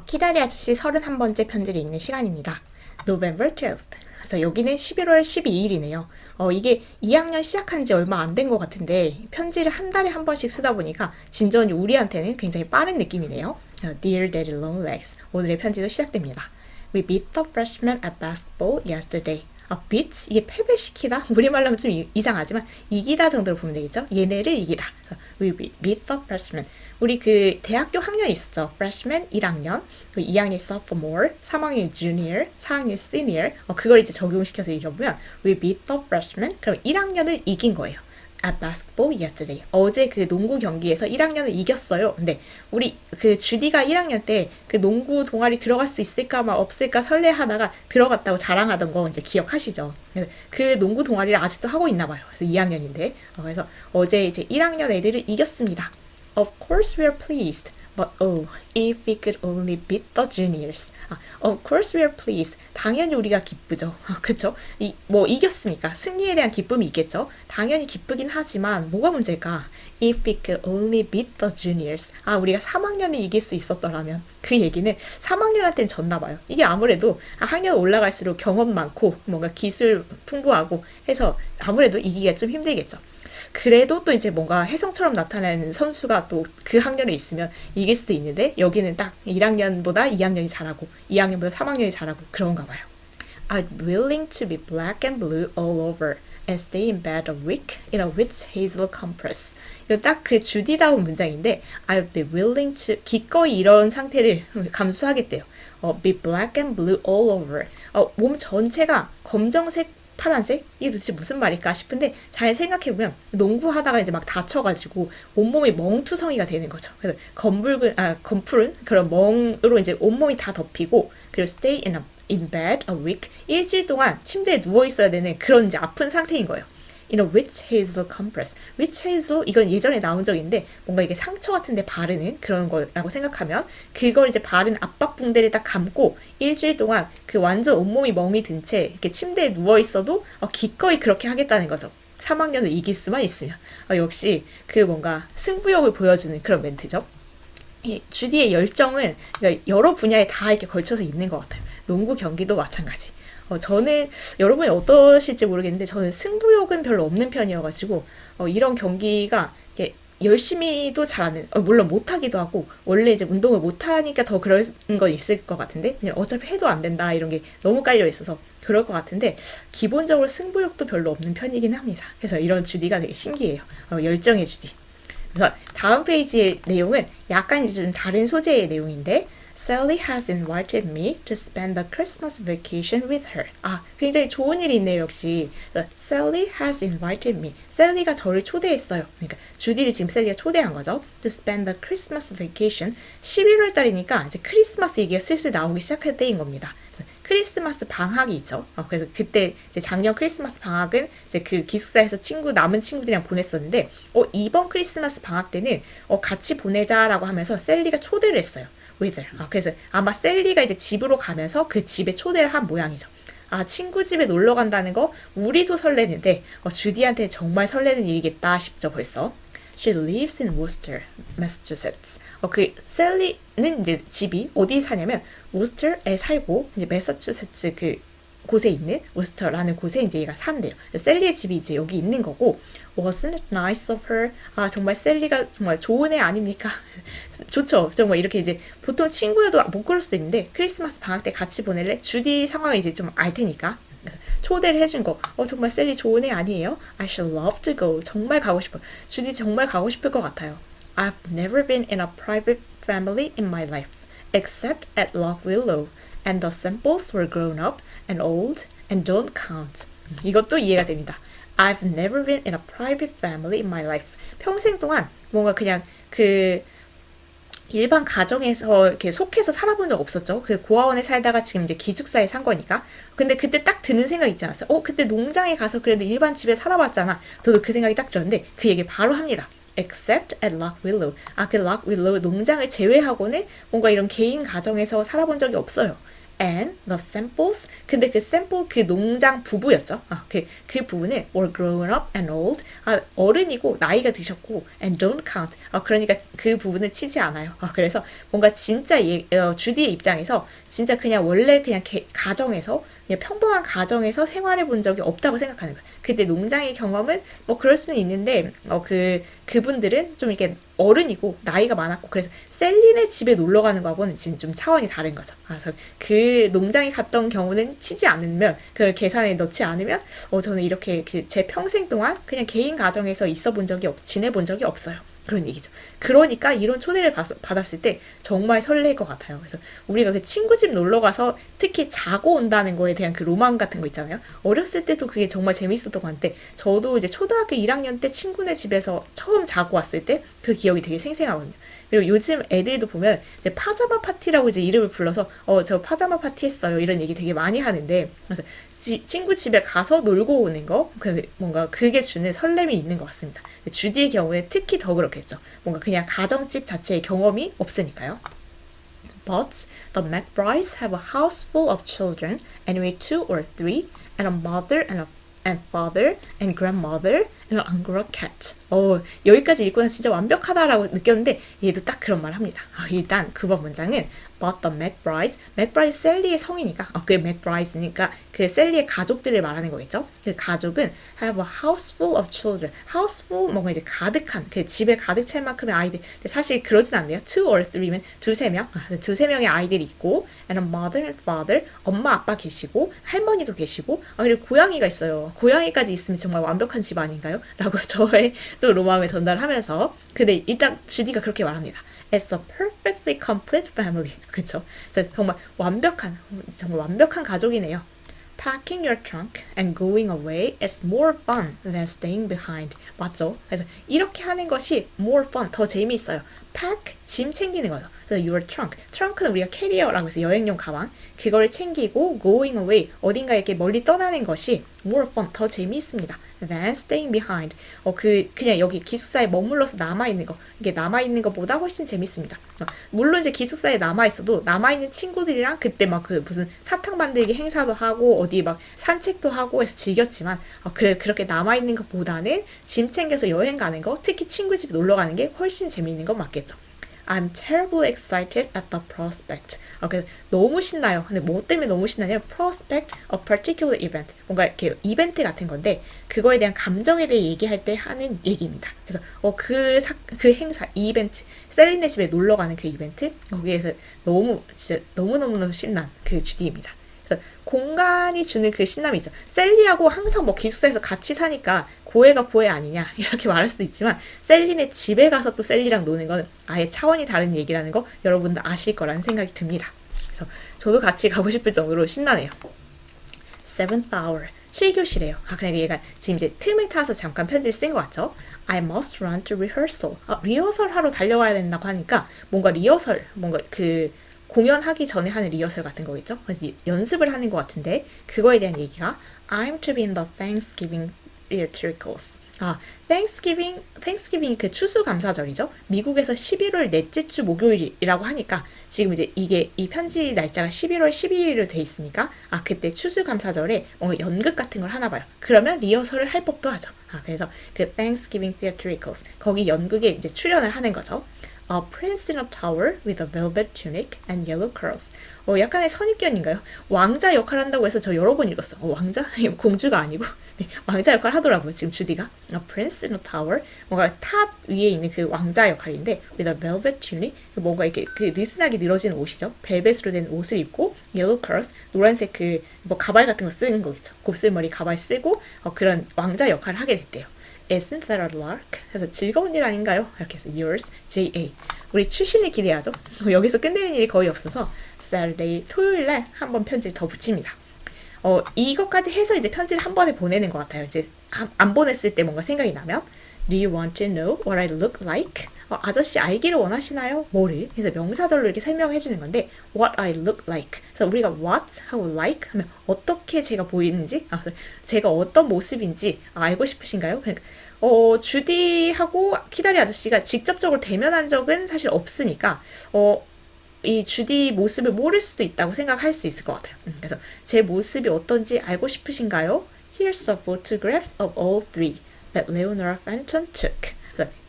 키다리 아저씨 31번째 편지를 읽는 시간입니다. November 12th. 그래서 여기는 11월 12일이네요. 이게 2학년 시작한 지 얼마 안 된 것 같은데 편지를 한 달에 한 번씩 쓰다 보니까 진전이 우리한테는 굉장히 빠른 느낌이네요. Dear Daddy Longlegs. 오늘의 편지도 시작됩니다. We beat the freshmen at basketball yesterday. beat 이게 패배시키다 우리말로 하면 좀 이상하지만 이기다 정도로 보면 되겠죠. 얘네를 이기다. We beat the freshmen. 우리 그 대학교 학년이 있었죠. freshman 1학년, 2학년 sophomore, 3학년 junior, 4학년 senior. 그걸 이제 적용시켜서 읽어보면 we beat the freshmen. 그럼 1학년을 이긴 거예요. at basketball yesterday. 어제 그 농구 경기에서 1학년을 이겼어요. 근데 우리 그 주디가 1학년 때 그 농구 동아리 들어갈 수 있을까 막 없을까 설레하다가 들어갔다고 자랑하던 거 이제 기억하시죠? 그래서 그 농구 동아리를 아직도 하고 있나 봐요. 그래서 2학년인데. 그래서 어제 이제 1학년 애들을 이겼습니다. Of course we are pleased. But oh, if we could only beat the juniors. Of course we are pleased. 당연히 우리가 기쁘죠. 그쵸? 뭐 이겼으니까 승리에 대한 기쁨이 있겠죠. 당연히 기쁘긴 하지만 뭐가 문제일까? If we could only beat the juniors. 우리가 3학년을 이길 수 있었더라면. 그 얘기는 3학년한테는 졌나 봐요. 이게 아무래도 학년 올라갈수록 경험 많고 뭔가 기술 풍부하고 해서 아무래도 이기기가 좀 힘들겠죠. 그래도 또 이제 뭔가 혜성처럼 나타나는 선수가 또 그 학년에 있으면 이길 수도 있는데 여기는 딱 1학년보다 2학년이 잘하고 2학년보다 3학년이 잘하고 그런가 봐요. I'm willing to be black and blue all over and stay in bed a week in a witch hazel compress. 이거 딱 그 주디다운 문장인데 I'll be willing to 기꺼이 이런 상태를 감수하겠대요. be black and blue all over. 몸 전체가 검정색 파란색? 이게 도대체 무슨 말일까 싶은데 잘 생각해보면 농구하다가 이제 막 다쳐가지고 온몸이 멍투성이가 되는 거죠. 그래서 검푸른 그런 멍으로 이제 온몸이 다 덮이고 그리고 stay in bed a week 일주일 동안 침대에 누워 있어야 되는 그런 이제 아픈 상태인 거예요. In a witch hazel compress. witch hazel 이건 예전에 나온 적인데 뭔가 이게 상처 같은데 바르는 그런 거라고 생각하면 그걸 이제 바른 압박 붕대를 딱 감고 일주일 동안 그 완전 온몸이 멍이 든 채 이렇게 침대에 누워 있어도 기꺼이 그렇게 하겠다는 거죠. 3학년을 이길 수만 있으면. 역시 그 뭔가 승부욕을 보여주는 그런 멘트죠. 주디의 열정은 그러니까 여러 분야에 다 이렇게 걸쳐서 있는 것 같아요. 농구 경기도 마찬가지. 저는 여러분이 어떠실지 모르겠는데 저는 승부욕은 별로 없는 편이어가지고 이런 경기가 열심히도 잘하는 물론 못하기도 하고 원래 이제 운동을 못하니까 더 그런 건 있을 것 같은데 그냥 어차피 해도 안 된다 이런 게 너무 깔려 있어서 그럴 것 같은데 기본적으로 승부욕도 별로 없는 편이긴 합니다. 그래서 이런 주디가 되게 신기해요. 열정의 주디. 그래서 다음 페이지의 내용은 약간 이제 좀 다른 소재의 내용인데 Sally has invited me to spend the Christmas vacation with her. 굉장히 좋은 일이 있네요, 역시. Sally has invited me. 셀리가 저를 초대했어요. 그러니까 주디를 지금 셀리가 초대한 거죠. To spend the Christmas vacation. 11월 달이니까 이제 크리스마스 얘기가 슬슬 나오기 시작할 때인 겁니다. 그래서 크리스마스 방학이 있죠. 그래서 그때 이제 작년 크리스마스 방학은 이제 그 기숙사에서 남은 친구들이랑 보냈었는데, 이번 크리스마스 방학 때는 같이 보내자라고 하면서 셀리가 초대를 했어요. with her. 그래서 아마 셀리가 이제 집으로 가면서 그 집에 초대를 한 모양이죠. 친구 집에 놀러 간다는 거 우리도 설레는데 주디한테 정말 설레는 일이겠다 싶죠 벌써. She lives in Worcester, Massachusetts. 그 셀리는 이제 집이 어디 사냐면 워스터에 살고 이제 매사추세츠 그 곳에 있는 우스터라는 곳에 이제 얘가 산대요. 셀리의 집이 이제 여기 있는 거고 Wasn't it nice of her? 정말 셀리가 정말 좋은 애 아닙니까? 좋죠. 정말 이렇게 이제 보통 친구여도 못 그럴 수도 있는데 크리스마스 방학 때 같이 보낼래? 주디 상황을 이제 좀 알 테니까 그래서 초대를 해준 거 정말 셀리 좋은 애 아니에요? I should love to go. 정말 가고 싶어. 주디 정말 가고 싶을 것 같아요. I've never been in a private family in my life except at Lock Willow. And the samples were grown up and old and don't count. 이것도 이해가 됩니다. I've never been in a private family in my life. 평생 동안 뭔가 그냥 그 일반 가정에서 이렇게 속해서 살아본 적 없었죠. 그 고아원에 살다가 지금 이제 기숙사에 산 거니까. 근데 그때 딱 드는 생각 있지 않았어요? 그때 농장에 가서 그래도 일반 집에 살아봤잖아. 저도 그 생각이 딱 들었는데 그 얘기를 바로 합니다. Except at Lock Willow. 그 Lock Willow 농장을 제외하고는 뭔가 이런 개인 가정에서 살아본 적이 없어요. and the samples. 근데 그 샘플 그 농장 부부였죠. 그 부부는 were grown up and old. 어른이고 나이가 드셨고 and don't count. 그러니까 그 부부는 치지 않아요. 그래서 뭔가 진짜 주디의 입장에서 진짜 그냥 원래 그냥 가정에서 그냥 평범한 가정에서 생활해 본 적이 없다고 생각하는 거예요. 그때 농장의 경험은 뭐 그럴 수는 있는데 그분들은 좀 이렇게 어른이고 나이가 많았고 그래서 셀린의 집에 놀러 가는 거하고는 진짜 좀 차원이 다른 거죠. 그래서 그 농장에 갔던 경우는 치지 않으면 그 계산에 넣지 않으면 저는 이렇게 제 평생 동안 그냥 개인 가정에서 지내본 적이 없어요. 그런 얘기죠. 그러니까 이런 초대를 받았을 때 정말 설렐 것 같아요. 그래서 우리가 그 친구 집 놀러 가서 특히 자고 온다는 거에 대한 그 로망 같은 거 있잖아요. 어렸을 때도 그게 정말 재밌었던 것 같은데 저도 이제 초등학교 1학년 때 친구네 집에서 처음 자고 왔을 때 그 기억이 되게 생생하거든요. 그리고 요즘 애들도 보면 이제 파자마 파티라고 이제 이름을 불러서 저 파자마 파티 했어요 이런 얘기 되게 많이 하는데 그래서 친구 집에 가서 놀고 오는 거 뭔가 그게 주는 설렘이 있는 것 같습니다. 주디의 경우에 특히 더 그렇겠죠. 뭔가 그냥 가정집 자체의 경험이 없으니까요. But the McBrides have a house full of children, anyway 2 or 3, and a mother and father and grandmother and an Angora cat. 여기까지 읽고 나서 진짜 완벽하다라고 느꼈는데 얘도 딱 그런 말을 합니다. 일단 9번 문장은 But the McBrides 셀리의 성이니까 그 McBrides니까 그 셀리의 가족들을 말하는 거겠죠. 그 가족은 have a house full of children. house full 뭔가 이제 가득한 그 집에 가득 찰 만큼의 아이들. 근데 사실 그러진 않네요. 2 or 3면 두세 명. 두세 명의 아이들이 있고 and a mother and father 엄마 아빠 계시고 할머니도 계시고 그리고 고양이가 있어요. 고양이까지 있으면 정말 완벽한 집 아닌가요? 라고 저의 또 로망을 전달하면서 근데 일단 주디가 그렇게 말합니다. It's a perfectly complete family. 그쵸? 정말 완벽한 가족이네요. Packing your trunk and going away is more fun than staying behind. 맞죠? 그래서 이렇게 하는 것이 more fun, 더 재미있어요. pack, 짐 챙기는 거죠. 그래서 your trunk, trunk는 우리가 캐리어라고 해서 여행용 가방, 그걸 챙기고 going away, 어딘가 이렇게 멀리 떠나는 것이 more fun, 더 재미있습니다. than staying behind. 그냥 여기 기숙사에 머물러서 남아있는 거, 이게 남아있는 것보다 훨씬 재밌습니다. 물론 이제 기숙사에 남아있어도 남아있는 친구들이랑 그때 막 무슨 사탕 만들기 행사도 하고 어디 막 산책도 하고 해서 즐겼지만 그렇게 남아있는 것보다는 짐 챙겨서 여행 가는 거, 특히 친구 집 놀러 가는 게 훨씬 재미있는 건 맞겠죠. I'm terribly excited at the prospect. 그래서 너무 신나요. 근데 뭐 때문에 너무 신나냐면 prospect, a particular event. 뭔가 이렇게 이벤트 같은 건데 그거에 대한 감정에 대해 얘기할 때 하는 얘기입니다. 그래서 그 행사, 이벤트, 셀린네 집에 놀러 가는 그 이벤트 거기에서 진짜 너무너무 신난 그 주디입니다. 그래서 공간이 주는 그 신남이 있죠. 셀리하고 항상 뭐 기숙사에서 같이 사니까 고해가 고해 아니냐 이렇게 말할 수도 있지만 셀리네 집에 가서 또 셀리랑 노는 건 아예 차원이 다른 얘기라는 거 여러분도 아실 거라는 생각이 듭니다. 그래서 저도 같이 가고 싶을 정도로 신나네요. 7th hour 7교시래요. 그러니까 얘가 지금 이제 틈을 타서 잠깐 편지를 쓴 것 같죠? I must run to rehearsal. 리허설 하러 달려가야 된다고 하니까 뭔가 공연하기 전에 하는 리허설 같은 거겠죠? 연습을 하는 것 같은데 그거에 대한 얘기가 I'm to be in the Thanksgiving theatricals. Thanksgiving 그 추수감사절이죠. 미국에서 11월 넷째 주 목요일이라고 하니까 지금 이제 이 편지 날짜가 11월 12일로 돼 있으니까 그때 추수감사절에 뭔가 연극 같은 걸 하나 봐요. 그러면 리허설을 할 법도 하죠. 그래서 그 Thanksgiving theatricals 거기 연극에 이제 출연을 하는 거죠. A prince in a tower with a velvet tunic and yellow curls. 약간의 선입견인가요? 왕자 역할 한다고 해서 저 여러 번 읽었어. 왕자? 공주가 아니고 네, 왕자 역할 하더라고요. 지금 주디가. A prince in a tower. 뭔가 탑 위에 있는 그 왕자 역할인데 with a velvet tunic. 뭔가 이렇게 그 느슨하게 늘어지는 옷이죠. 벨벳으로 된 옷을 입고 yellow curls. 노란색 뭐 가발 같은 거 쓰는 거 있죠. 곱슬머리 가발 쓰고 그런 왕자 역할을 하게 됐대요. Isn't that a lark? 그래서 즐거운 일 아닌가요? 이렇게 해서 yours, J.A. 우리 출신을 기대하죠. 여기서 끝내는 일이 거의 없어서 Saturday, 토요일날 한번 편지를 더 붙입니다. 이것까지 해서 이제 편지를 한 번에 보내는 것 같아요. 이제 안 보냈을 때 뭔가 생각이 나면 Do you want to know what I look like? 아저씨 알기를 원하시나요? 뭐를? 그래서 명사절로 이렇게 설명해 주는 건데 What I look like. 그래서 우리가 what 하고 like 하면 어떻게 제가 보이는지, 제가 어떤 모습인지 알고 싶으신가요? 그러니까 주디하고 키다리 아저씨가 직접적으로 대면한 적은 사실 없으니까 이 주디 모습을 모를 수도 있다고 생각할 수 있을 것 같아요. 그래서 제 모습이 어떤지 알고 싶으신가요? Here's a photograph of all three that Leonora Fenton took.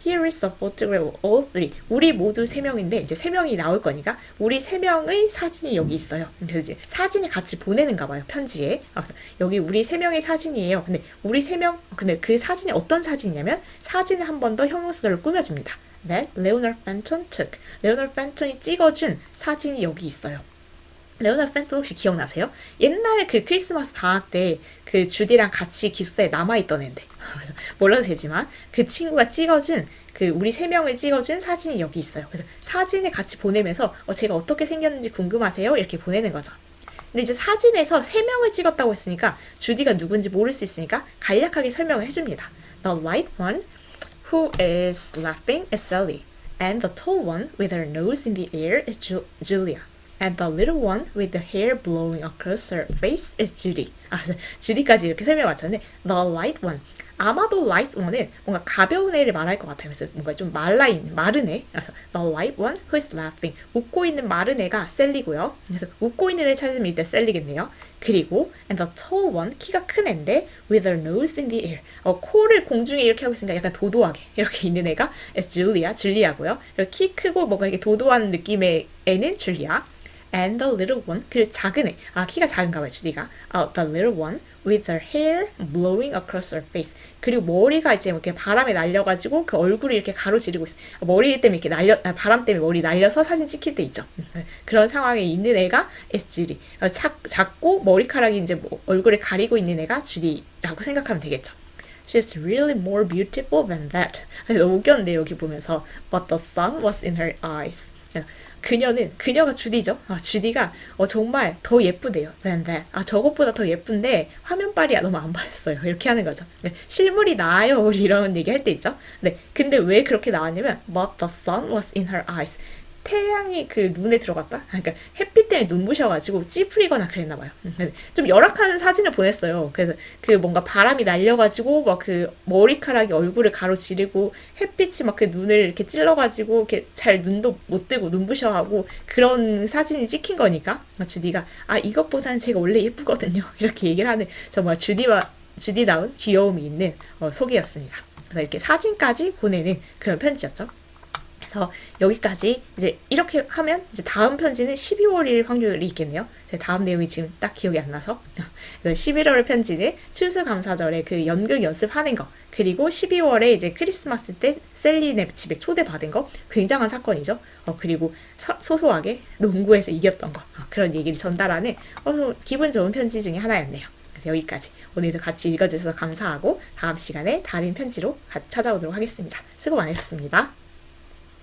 Here is a photograph of all three. 우리 모두 세 명인데 이제 세 명이 나올 거니까 우리 세 명의 사진이 여기 있어요. 그래서 이제 사진을 같이 보내는가 봐요, 편지에. 그래서 여기 우리 세 명의 사진이에요. 근데 우리 세 명, 근데 그 사진이 어떤 사진이냐면 사진을 한 번 더 형용사절로 꾸며줍니다. That Leonora Fenton took. 레오나르 펜턴이 찍어준 사진이 여기 있어요. 레오나르 펜턴 혹시 기억나세요? 옛날 그 크리스마스 방학 때 그 주디랑 같이 기숙사에 남아있던 앤데 그래서 몰라도 되지만 그 친구가 찍어준 그 우리 세 명을 찍어준 사진이 여기 있어요. 그래서 사진을 같이 보내면서 제가 어떻게 생겼는지 궁금하세요? 이렇게 보내는 거죠. 근데 이제 사진에서 세 명을 찍었다고 했으니까 주디가 누군지 모를 수 있으니까 간략하게 설명을 해줍니다. The light one who is laughing is Sally, and the tall one with her nose in the air is Julia. And the little one with the hair blowing across her face is Judy. 주디까지 이렇게 설명 맞췄는데 the light one. 아마도 light one은 뭔가 가벼운 애를 말할 것 같아요. 그래서 뭔가 좀 마른 애. 그래서 the light one who is laughing. 웃고 있는 마른 애가 셀리고요. 그래서 웃고 있는 애 찾으면 일단 셀리겠네요. 그리고 and the tall one 키가 큰 애인데 with her nose in the air. 코를 공중에 이렇게 하고 있으니까 약간 도도하게 이렇게 있는 애가 is 줄리아고요. 그리고 키 크고 뭔가 이렇게 도도한 느낌의 애는 줄리아. And the little one, 그 작은 애, 키가 작은가 봐요, 주디가. The little one with her hair blowing across her face. 그리고 머리가 이제 이렇게 바람에 날려가지고 그 얼굴이 이렇게 가로지르고 있어. 머리 때문에 이렇게 바람 때문에 머리 날려서 사진 찍힐 때 있죠. 그런 상황에 있는 애가 is Judy. 작고 머리카락이 이제 얼굴을 가리고 있는 애가 주디라고 생각하면 되겠죠. She's really more beautiful than that. 너무 웃겼는데 여기 보면서 But the sun was in her eyes. 그녀가 주디죠. 주디가 정말 더 예쁘대요. than that. 저것보다 더 예쁜데 화면빨이 너무 안 받았어요. 이렇게 하는 거죠. 실물이 나아요. 우리 이런 얘기 할 때 있죠. 네, 근데 왜 그렇게 나왔냐면 But the sun was in her eyes. 태양이 그 눈에 들어갔다? 그러니까 햇빛 때문에 눈부셔가지고 찌푸리거나 그랬나 봐요. 좀 열악한 사진을 보냈어요. 그래서 그 뭔가 바람이 날려가지고 막 그 머리카락이 얼굴을 가로지르고 햇빛이 막 그 눈을 이렇게 찔러가지고 이렇게 잘 눈도 못 뜨고 눈부셔하고 그런 사진이 찍힌 거니까 주디가 이것보다는 제가 원래 예쁘거든요. 이렇게 얘기를 하는 정말 주디다운 귀여움이 있는 소개였습니다. 그래서 이렇게 사진까지 보내는 그런 편지였죠. 그래서 여기까지 이제 이렇게 하면 이제 다음 편지는 12월일 확률이 있겠네요. 제 다음 내용이 지금 딱 기억이 안 나서. 그래서 11월 편지는 추수감사절에 그 연극 연습하는 거, 그리고 12월에 이제 크리스마스 때 셀리네 집에 초대받은 거, 굉장한 사건이죠. 그리고 소소하게 농구에서 이겼던 거, 그런 얘기를 전달하는 기분 좋은 편지 중에 하나였네요. 그래서 여기까지. 오늘도 같이 읽어주셔서 감사하고 다음 시간에 다른 편지로 찾아오도록 하겠습니다. 수고 많으셨습니다.